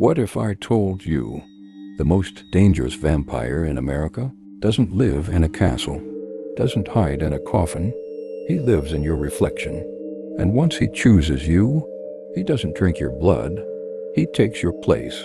What if I told you the most dangerous vampire in America doesn't live in a castle, doesn't hide in a coffin? He lives in your reflection. And once he chooses you, he doesn't drink your blood, he takes your place.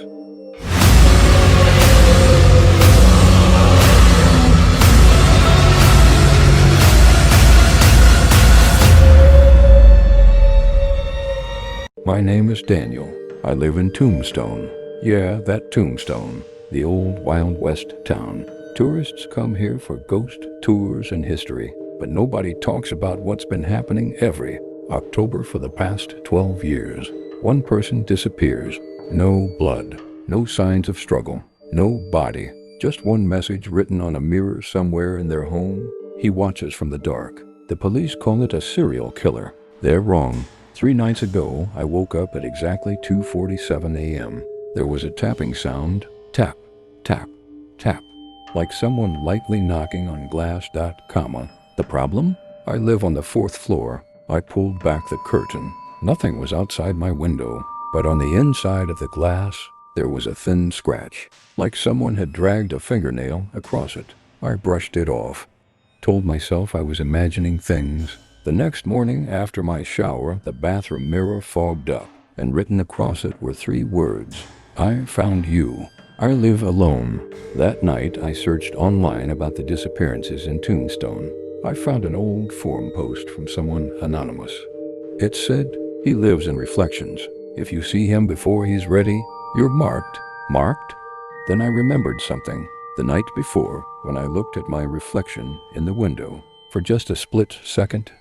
My name is Daniel. I live in Tombstone. Yeah, that Tombstone, the old Wild West town. Tourists come here for ghost tours and history, but nobody talks about what's been happening every October for the past 12 years. One person disappears. No blood, no signs of struggle, no body, just one message written on a mirror somewhere in their home. He watches from the dark. The police call it a serial killer. They're wrong. 3 nights ago, I woke up at exactly 2:47 a.m. There was a tapping sound, tap, tap, tap, like someone lightly knocking on glass. The problem? I live on the 4th floor. I pulled back the curtain. Nothing was outside my window, but on the inside of the glass, there was a thin scratch, like someone had dragged a fingernail across it. I brushed it off, told myself I was imagining things. The next morning after my shower, the bathroom mirror fogged up, and written across it were 3 words. I found you. I live alone. That night, I searched online about the disappearances in Tombstone. I found an old forum post from someone anonymous. It said, he lives in reflections. If you see him before he's ready, you're marked. Marked? Then I remembered something. The night before, when I looked at my reflection in the window, for just a split second,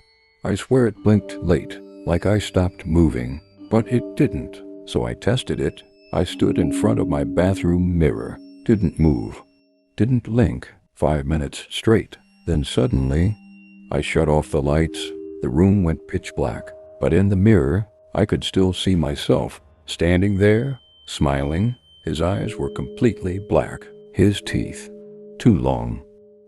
I swear it blinked late, like I stopped moving, but it didn't. So I tested it. I stood in front of my bathroom mirror, didn't move, didn't blink, 5 minutes straight. Then suddenly, I shut off the lights. The room went pitch black, but in the mirror, I could still see myself, standing there, smiling. His eyes were completely black, his teeth too long,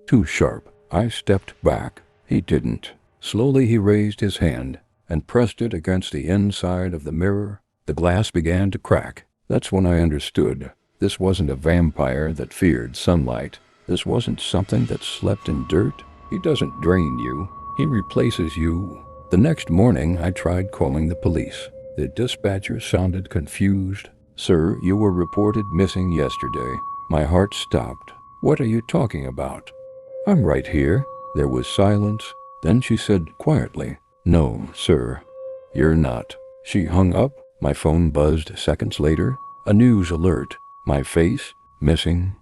too sharp. I stepped back. He didn't. Slowly he raised his hand and pressed it against the inside of the mirror. The glass began to crack. That's when I understood. This wasn't a vampire that feared sunlight. This wasn't something that slept in dirt. He doesn't drain you. He replaces you. The next morning, I tried calling the police. The dispatcher sounded confused. Sir, you were reported missing yesterday. My heart stopped. What are you talking about? I'm right here. There was silence. Then she said quietly, no, sir, you're not. She hung up. My phone buzzed seconds later. A news alert. My face, missing.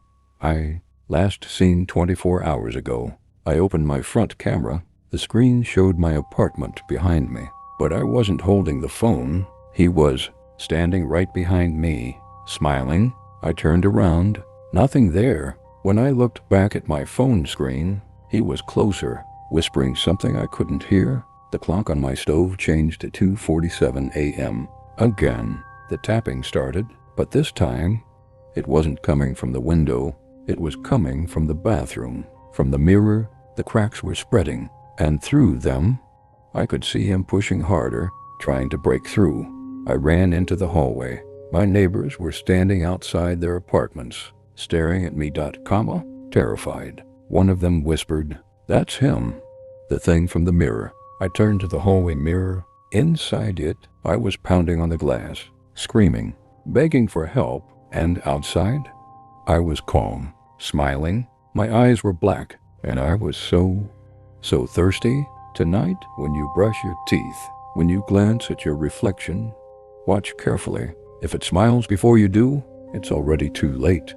Last seen 24 hours ago. I opened my front camera. The screen showed my apartment behind me, but I wasn't holding the phone. He was standing right behind me, smiling. I turned around. Nothing there. When I looked back at my phone screen, he was closer, whispering something I couldn't hear. The clock on my stove changed to 2:47 a.m. Again, the tapping started, but this time, it wasn't coming from the window. It was coming from the bathroom. From the mirror, the cracks were spreading, and through them, I could see him pushing harder, trying to break through. I ran into the hallway. My neighbors were standing outside their apartments, staring at me, terrified. One of them whispered, that's him. The thing from the mirror. I turned to the hallway mirror. Inside it, I was pounding on the glass, screaming, begging for help, and outside, I was calm, smiling. My eyes were black, and I was so thirsty. Tonight, when you brush your teeth, when you glance at your reflection, watch carefully. If it smiles before you do, it's already too late.